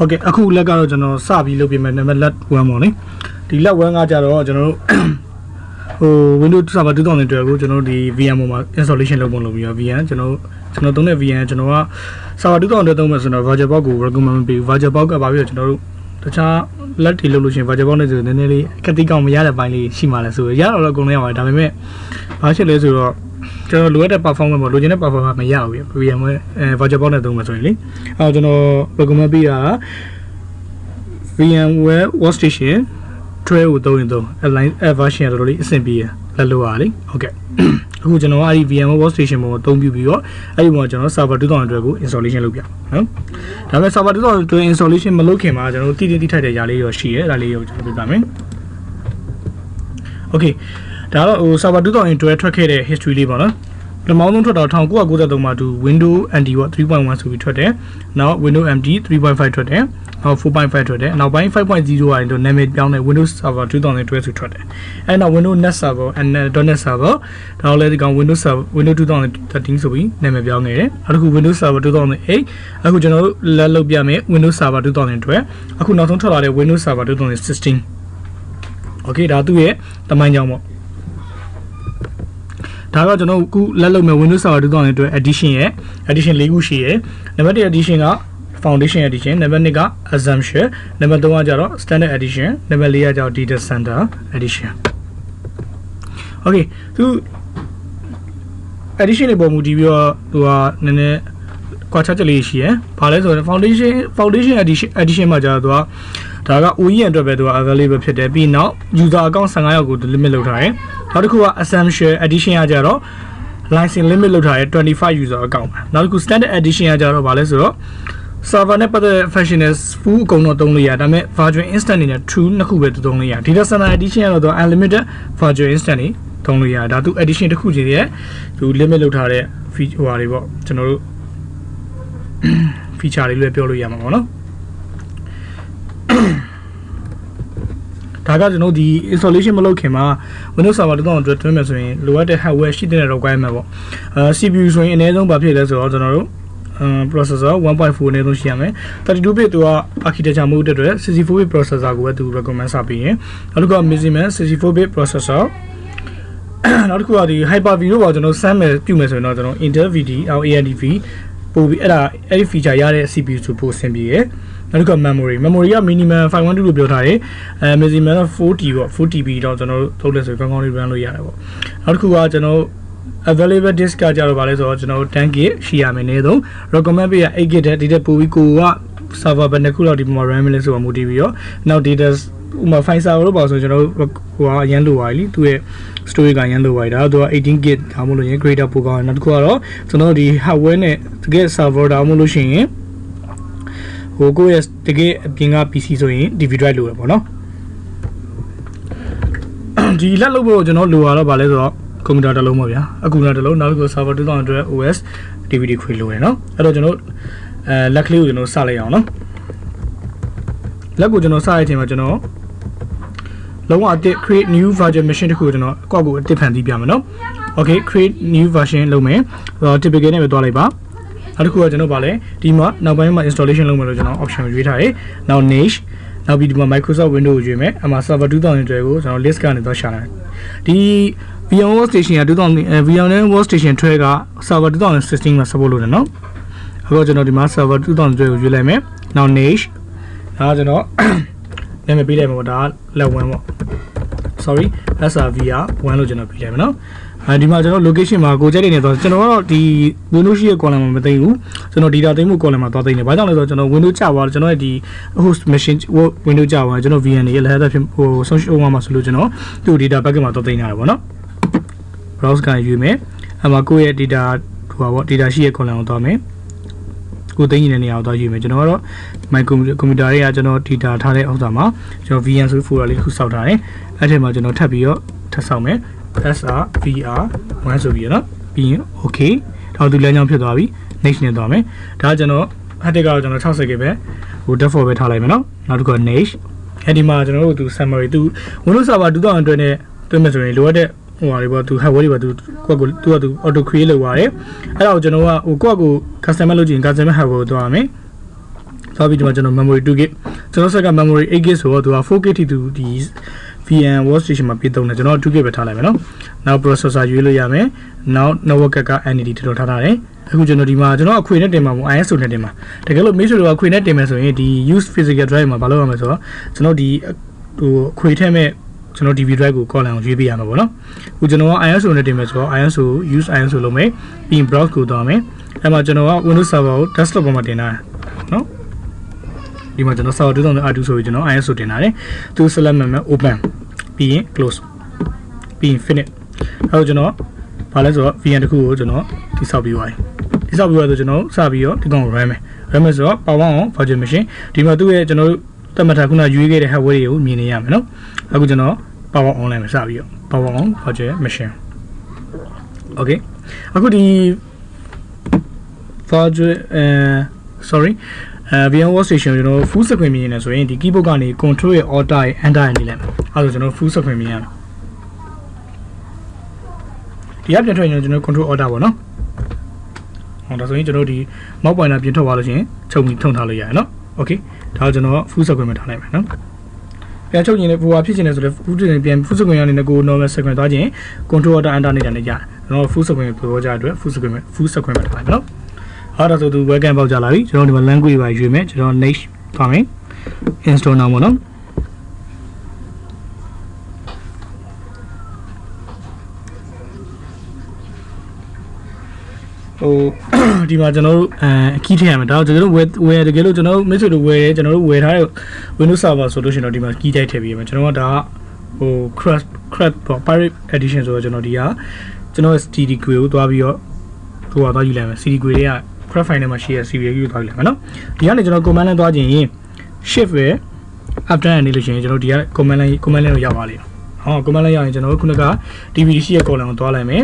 Okay, aku lag out general sabi look in let one morning. The let one out general Windows Server 2012 general the VM installation logo VM general don't have VM general Server 2012 Vaja Bago recommend be Vaja Bago about general the cha let the illusion Vaja Bonnet is nearly Katikam Yada by Shimala so Yara Gomea Dame actually general Luetta perform Lugina perform Yawi VM Vaja Bonnet Domas really. I don't know recommend be a VMware workstation tray with a line version really SMP Laluali. Okay. Who general VM workstation more don't be your I want general server 200 installation look. Now server 200 installation Malokima general TDT Yali or Shea Rally of Okay. Now server 200 a track history liver. The mountain to the town go to window and the 3.1 to be today. Now window MD 3.5 today. Now 4.5 today. Now buying 5.0 into name it down at Windows Server 2020 today. And now Windows Net Server and .NET Server. Now let it go Windows Server Windows 2013 so we name it down here. I could Windows Server 2008. I could general Lalobiame Windows Server 2012. I could not control Windows Server 2016. Okay, that do it. The mind yamo. Taga general Lalo Windows Server 2012 edition Lego share. Never edition Foundation edition, never nigga assumption, never the one jaro standard edition, never lea data center edition. Okay, to addition about Mudivio to a nene quatchalishi, Palace or foundation edition Majadua, Taga Ui and Roberto available pit be now, use our account Sangago to limit lottery, Hadukua assumption edition Ajaro, license limit lottery 25 user account. Now could standard edition Ajaro Valesoro. Server ne pada fashion is full kono tongli ya dame virtual instant ni true naku be tongli ya data center edition ya do unlimited virtual instant ni tongli ya da tu edition တစ်ခုကြီးရဲ့သူ limit လုပ်ထားတဲ့ feature ဟိုတွေပေါ့ကျွန်တော်တို့ feature တွေလည်းပြောလို့ရမှာပေါ့နော်ဒါကကျွန်တော်ဒီ installation မလုပ်ခင်မှာ Windows Server 2000တွင်းမယ်ဆိုရင်လိုအပ်တဲ့ hardware ရှိတဲ့ requirement ပေါ့CPU ဆိုရင်အနည်းဆုံးဘာဖြစ်လဲဆိုတော့ကျွန်တော်တို့processor 1.4 နဲ့လို့ရှိရမယ် 32-bit သူက architecture mode အတွက် 64-bit processor ကိုပဲသူ recommend စပေးရင်နောက်တစ်ခုက maximum 64-bit processor နောက်တစ်ခုကဒီ Hyper-V လို့ပေါ့ကျွန်တော်စမ်းမယ်ပြုမယ်ဆိုရင်တော့ကျွန်တော် Intel VD AMDပို့ပြီးအဲ့ဒီ feature ရတဲ့ CPU ဆိုပို့ဆင်ပြေရယ်နောက်တစ်ခုက memory က minimum 512လို့ပြောထားတယ်maximum 40ပေါ့ 40B တော့ကျွန်တော်တို့ထုတ်လဲဆိုကောင်းကောင်းလေး run လို့ရတယ်ပေါ့နောက်တစ်ခုကကျွန်တော်available disk ကကြတော့ဗာလဲဆိုတော့ကျွန်တော်တို့ 10GB ရှိရမယ်နေတော့ recommend ပေးရ 8GB တဲ့ဒီတက်ပို့ပြီးကိုက server ဘယ်နှစ်ခုလောက်ဒီမှာ RAM လဲဆိုတော့ motive ပြီးတော့နောက် data ဥမာ file server လို့ပေါ့ဆိုကျွန်တော်တို့ဟိုအရန်လိုပါလိသူရဲ့ storage ကရန်လိုပါဒါသူက 18GB ဒါမှမဟုတ်ရင် greater ပိုကောင်းတယ်နောက်တစ်ခုကတော့ကျွန်တော်ဒီ hardware နဲ့တကယ် server ဒါမှမဟုတ်လို့ရှိရင်ဟိုကိုရဲ့တကယ်အပြင်က PC ဆိုရင် DVD drive လိုရပေါ့နော်ဒီလက်လို့ပေါ့ကျွန်တော်လိုရတော့ဗာလဲဆိုတော့ကွန်ပျူတာတစ်လုံးပါဗျာအခုနောက်တစ်လုံးနောက်တစ်ခု server 2000 OS DVD ခွေလို့ရနော်အဲ့တော့ကျွန်တော်လက်ကလေးကိုကျွန်တော်စလိုက်အောင်နော်လက်ကိုကျွန်တော်စရတဲ့အချိန်မှာကျွန်တော်လုံးဝအသစ် create new version machine တစ်ခုကျွန်တော်ကောက်ကိုအသစ်ဖန်တီးပြမယ်နော် okay create new version လုပ်မယ်typical နဲ့ပဲတွားလိုက်ပါနောက်တစ်ခုကကျွန်တော်ဗာလဲဒီမှာနောက်ပိုင်းမှာ installation လုပ်မယ်လို့ကျွန်တော် option ရွေးထားတယ်နောက် niche နောက်ပြီးဒီမှာ Microsoft Windows ကိုရွေးမယ်အမှာ server 2000ကိုကျွန်တော် list ကနေတော့ရှာတယ်ဒီ VM workstation က VM workstation ထွဲက server 2016မှာ support လုပ်တယ်နော်အခုကျွန်တော်ဒီမှာ server 2012ကိုရွေးလိုက်မယ်နောက် niche ဒါကကျွန်တော်နာမည်ပေးလိုက်မှာပေါ့ဒါက level 1ပေါ့ sorry SRVR 1လို့ကျွန်တော်ပေးလိုက်မယ်နော်ဒီမှာကျွန်တော် location မှာကိုကြိုက်နေတော့ကျွန်တော်ကတော့ဒီ Windows ရှိရဲ့ column မှာမသိဘူးကျွန်တော် data သိမ်းမှု column မှာသွားသိမ်းတယ်ဘာကြောင့်လဲဆိုတော့ကျွန်တော် Windows ကြာသွားကျွန်တော်ရဲ့ဒီ host machine Windows ကြာသွားကျွန်တော် VN ရဲ့ level ဖြစ်ဟို social မှာဆိုလို့ကျွန်တော်သူ့ data packet မှာသွားသိမ်းရတယ်ပေါ့နော် browse ကရွေးမယ်အမှကိုယ့်ရဲ့ data ဟိုပါပေါ့ data ရှိရဲ့ column ကိုသွားမယ်ကိုသိမ်းနေတဲ့နေရာကိုသွားရွေးမယ်ကျွန်တော်ကတော့ my computer တွေကကျွန်တော် data ထားတဲ့ဥစ္စာမှာကျွန်တော် VN ဆို folder လေးတစ်ခုစောက်ထားတယ်အဲ့ထဲမှာကျွန်တော်ထပ်ပြီးတော့ထပ်ဆောက်မယ်SRVR 1ဆိုပြီးတော့ပြီးရင် okay တော့သူလမ်းကြောင်းဖြစ်သွားပြီ next နဲ့သွားမယ်ဒါကကျွန်တော် hard disk ကတော့ကျွန်တော် 60GB ပဲဟို default ပဲထားလိုက်မယ်နော်နောက်တစ်ခုက next အဲ့ဒီမှာကျွန်တော်တို့သူ summary သူ Windows Server 2000အတွက်နဲ့တွဲမယ်ဆိုရင်လိုအပ်တဲ့ဟိုဟာတွေပေါ့သူ hardware တွေပေါ့သူကိုသူ auto create လုပ်ရတယ်အဲ့ဒါကိုကျွန်တော်ကဟိုကိုယ့်ကို customer လုပ်ချင် customer hardware ကိုသွားရမယ် သွားပြီးဒီမှာကျွန်တော် memory 2GB ကျွန်တော်ဆက်က memory 8GB ဆိုတော့သူက 4K ထိသူဒီ VM workstation မှာပြည့်သုံးတယ်ကျွန်တော် 2GB ပဲထားလိုက်မယ်နော်နောက် processor ရွေးလို့ရမယ်နောက် network က NAD ထည့်ထားထားတယ်အခုကျွန်တော်ဒီမှာကျွန်တော်အခွေနဲ့တင်မှာမို့ ISO နဲ့တင်မှာတကယ်လို့မိတ်ဆွေတို့အခွေနဲ့တင်မယ်ဆိုရင်ဒီ use physical drive မှာဘာလုပ်ရမလဲဆိုတော့ကျွန်တော်ဒီဟိုအခွေထည့်မဲ့ကျွန်တော် DV drive ကို column ကိုရွေးပေးရမှာပေါ့နော်အခုကျွန်တော်က ISO နဲ့တင်မယ်ဆိုတော့ ISO use ISO လုပ်မယ်ပြီးရင် browse ကိုသွားမယ်အဲ့မှာကျွန်တော်က Windows server ကို desktop ပေါ်မှာတင်ထားနော်ဒီမှာကျွန်တော် server 2002ဆိုပြီးကျွန်တော် ISO တင်ထားတယ်သူ select မယ် open ပြီးရင် close ပြီးရင် finish အဲ့တော့ကျွန်တော်ဘာလဲဆိုတော့ VM တစ်ခုကိုကျွန်တော်တိဆောက်ပြီးသွားပြီတိဆောက်ပြီးသွားဆိုကျွန်တော်စပြီးတော့ဒီကောင်ကို run မယ် run မယ်ဆိုတော့ power on virtual machine ဒီမှာသူ့ရဲ့ကျွန်တော်တို့တမထာခုနရွေးခဲ့တဲ့ hardware တွေကိုမြင်နေရမယ်နော်အခုကျွန်တော် power on လိုက်မယ်စပြီးတော့ power on virtual machine okay အခုဒီ virtual sorry VM workstation ကျွန်တော် full screen မြင်နေဆိုရင်ဒီ keyboard ကနေ control ရဲ့ alt ရဲ့ enter နေလိုက်မယ်အဲ့ဒါဆိုကျွန်တော် full screen မြင်ရမယ်ဒီအပြင်ထွက်ရင်ကျွန်တော် control alt ပေါ့နော်ဟောဒါဆိုရင်ကျွန်တော်ဒီ mouse pointer ပြင်ထွက်သွားလို့ရှိရင်ချုပ်ပြီးထုံထားလို့ရတယ်နော် okay ဒါကျွန်တော် full screen မှာထားလိုက်မယ်နော်ပြန်ချုပ်ရင်လည်းဘာဖြစ်ချင်လဲဆိုတော့ full screen ပြန် full screen ကနေကို normal screen သွားခြင်း control alt enter နေတာလည်းရတယ်ကျွန်တော် full screen ပြောကြတဲ့အတွက် full screen မှာထားလိုက်မယ်နော်အဲ့ဒါဆိုသူ webcam ပေါက်ကြလာပြီကျွန်တော်ဒီမှာ language ပါရွေးမယ်ကျွန်တော် next သွားမယ် install now ပေါ့နော်ဟိုဒီမှာကျွန်တော်တို့ခီးထည့်ရမယ်ဒါတော့ကျွန်တော်တို့ဝယ်တကယ်လို့ကျွန်တော်တို့မိတ်ဆွေတို့ဝယ်တယ်ကျွန်တော်တို့ဝယ်ထားတဲ့ Windows server ဆိုလို့ရှိရင်တော့ဒီမှာခီးတိုက်ထည့်ပေးရမယ်ကျွန်တော်ကဒါဟို crash ပေါ့ pirate edition ဆိုတော့ကျွန်တော်ဒီကကျွန်တော် CD query ကိုသွားပြီးတော့ဟိုသွားယူလိုက်မယ် CD query တွေက crash file ထဲမှာရှိတဲ့ CV ကိုသွားယူလိုက်မယ်နော်ဒီကနေကျွန်တော် command line သွားခြင်းရင် shift ပဲ after နေလို့ရှိရင်ကျွန်တော်ဒီက command line ကိုရောက်ပါလိမ့်ဟော command line ရောက်ရင်ကျွန်တော်တို့ခုနက DVD ရှိတဲ့ column ကိုသွားလိုက်မယ်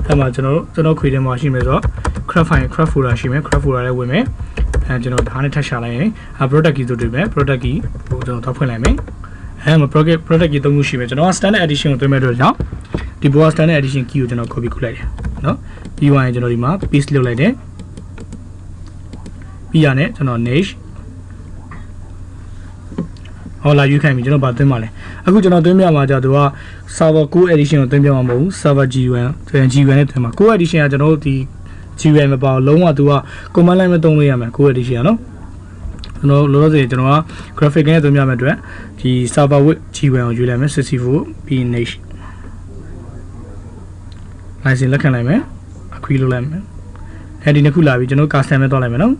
အဲ့မှာကျွန်တော်ခွေထဲမှာရှိမယ်ဆိုတော့ craft file craft folder ရှိမယ် craft folder လည်းဝင်မယ်ကျွန်တော်ဒါနဲ့ထပ်ရှာလိုက်ရင် product key ဆိုတွေ့မယ် product key ကိုကျွန်တော်ထောက်ဖွင့်လိုက်မယ်အဲ့မှာ product key သုံးခုရှိမယ်ကျွန်တော် standard edition ကိုသွင်းမဲ့အတွက်ကြောင့်ဒီဘော standard edition key ကိုကျွန်တော် copy ခုလိုက်တယ်နော်ပြီးသွားရင်ကျွန်တော်ဒီမှာ paste လုပ်လိုက်တယ်ပြီးရနဲ့ကျွန်တော် niche ဟောလာယူခိုင်းပြီကျွန်တော်ဗာသွင်းပါလဲအခုကျွန်တော်သွင်းပြမှာကြာသူက server 9 edition ကိုသွင်းပြမှာမဟုတ်ဘူး server G1 နဲ့သွင်းမှာ9 edition ကကျွန်တော်တို့ဒီ G1 မပါဘူးလုံးဝသူက command line မသုံးလို့ရမယ်9 edition ကနော်ကျွန်တော်လောလောဆယ်ကျွန်တော်က graphic နဲ့သွင်းပြမယ့်အတွက်ဒီ server with G1 ကိုယူလိုက်မယ်64ပြီး niche license လက်ခံလိုက်မယ်အခွေလုပ်လိုက်မယ်အဲဒီနှစ်ခုလာပြီကျွန်တော် custom နဲ့သွားလိုက်မယ်နော်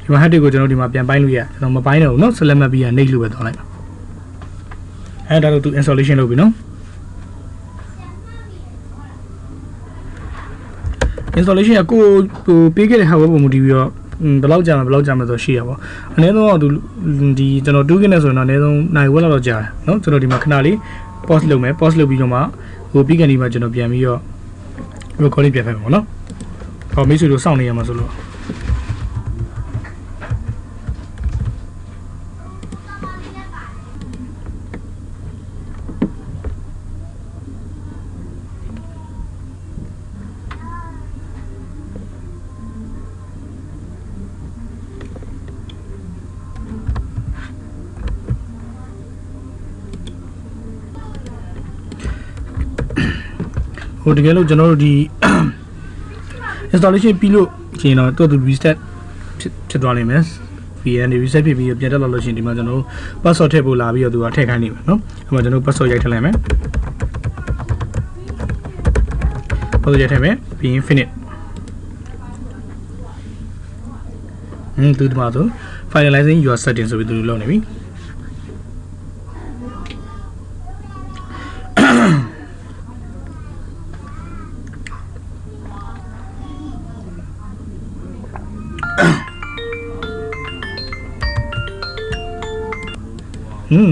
ဒီမှာ head ကိုကျွန်တော်ဒီမှာပြန်ပိုင်းလို့ရကျွန်တော်မပိုင်းတော့ဘူးเนาะ select မှတ်ပြီးရနှိပ်လို့ပဲသွားလိုက်ပါအဲဒါတော့သူ installation လုပ်ပြီเนาะ installation ကကိုဟိုပေးခဲ့တဲ့ hardware ပုံမူတည်ပြီးတော့ဘယ်လောက်ကြာမလဲဆိုရှိရပါအနည်းဆုံးတော့သူဒီကျွန်တော်2 GB နဲ့ဆိုရင်တော့အနည်းဆုံးနိုင်ဝက်လောက်ကြာတယ်เนาะကျွန်တော်ဒီမှာခဏလေး pause လုပ်မယ် pause လုပ်ပြီးတော့မှဟိုပြီးကန်ဒီမှာကျွန်တော်ပြန်ပြီးတော့ recording ပြန်ဖက်ပါเนาะဟောမိတ်ဆွေတို့စောင့်နေရမှာဆိုလို့ဟိုတကယ်လို့ကျွန်တော်တို့ဒီ installation ပြီးလို့ရှင်တော့သူ reset ဖြစ်သွားလိမ့်မယ် VN reset ဖြစ်ပြီးပြန်တက်လာလို့ရှင်ဒီမှာကျွန်တော်တို့ password ထည့်ဖို့လာပြီးတော့သူကထည့်ခိုင်းနေမယ်နော်အဲ့မှာကျွန်တော် password ရိုက်ထည့်လိုက်မယ် password ရိုက်ထည့်မယ်ပြီးရင် finish သူဒီမှာဆို finalizing your setting ဆိုပြီးသူလုပ်နေပြီ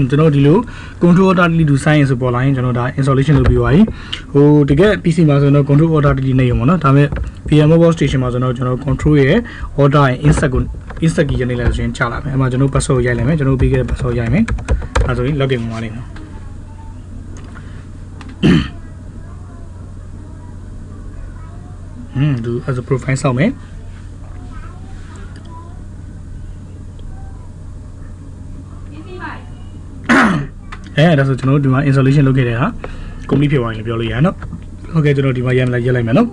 ကျွန်တော်ဒီလို control order delete to sign ဆိုပေါ်လာရင်ကျွန်တော်ဒါ installation လုပ်ပြီးသွားပြီဟိုတကယ် PC မှာဆိုတော့ control order delete နေရုံပေါ့နော်ဒါပေမဲ့ VM mobile station မှာဆိုတော့ကျွန်တော် control ရဲ့ order ရဲ့ insert key ရနေလိုက်ဆိုရင်ချလာမယ်အဲ့မှာကျွန်တော် password ရိုက်လိုက်မယ်ကျွန်တော်ပေးခဲ့တဲ့ password ရိုက်မယ်အဲဆိုရင် login ဝင်သွားလိမ့်မယ်သူ as a profile ဆောက်မယ် ဒါဆိုကျွန်တော်ဒီမှာ installation လုပ်ခဲ့တဲ့ဟာ complete ဖြစ်သွားပြီလို့ပြောလို့ရတယ်နော်ဟုတ်ကဲ့ကျွန်တော်ဒီမှာရမ်းလာရက်လိုက်မယ်နော်